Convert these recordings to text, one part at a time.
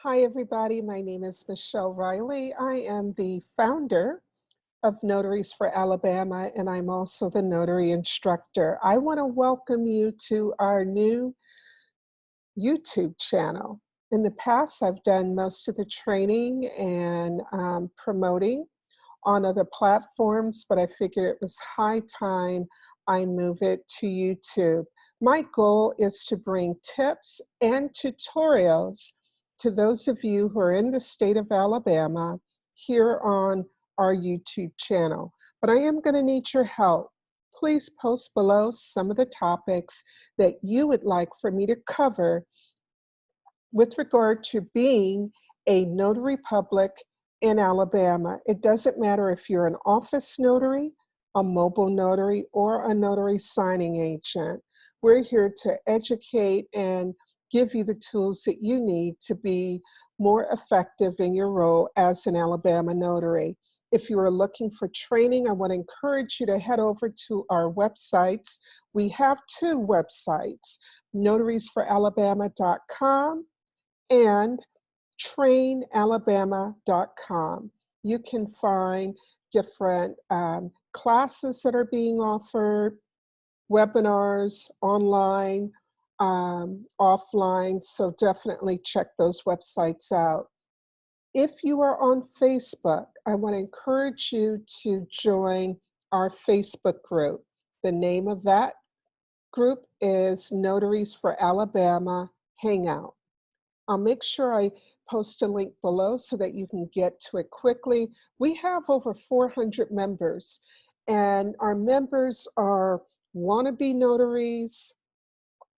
Hi, everybody. My name is Michelle Riley. I am the founder of Notaries for Alabama, and I'm also the Notary Instructor. I want to welcome you to our new YouTube channel. In the past, I've done most of the training and promoting on other platforms, but I figured it was high time I move it to YouTube. My goal is to bring tips and tutorials to those of you who are in the state of Alabama here on our YouTube channel. But I am going to need your help. Please post below some of the topics that you would like for me to cover with regard to being a notary public in Alabama. It doesn't matter if you're an office notary, a mobile notary, or a notary signing agent. We're here to educate and give you the tools that you need to be more effective in your role as an Alabama notary. If you are looking for training, I want to encourage you to head over to our websites. We have two websites, notariesforalabama.com and trainalabama.com. You can find different classes that are being offered, webinars, online, offline, so definitely check those websites out. If you are on Facebook, I want to encourage you to join our Facebook group. The name of that group is Notaries for Alabama Hangout. I'll make sure I post a link below so that you can get to it quickly. We have over 400 members, and our members are wannabe notaries,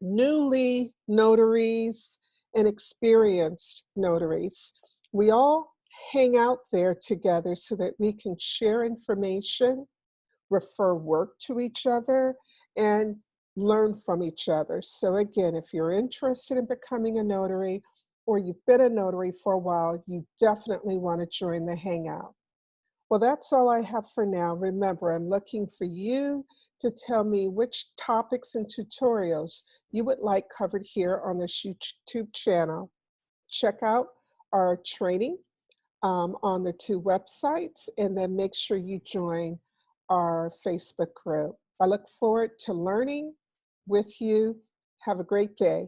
newly notaries, and experienced notaries. We all hang out there together so that we can share information, refer work to each other, and learn from each other. So again, if you're interested in becoming a notary or you've been a notary for a while, you definitely want to join the Hangout. Well, that's all I have for now. Remember, I'm looking for you to tell me which topics and tutorials you would like covered here on this YouTube channel. Check out our training on the two websites, and then make sure you join our Facebook group. I look forward to learning with you. Have a great day.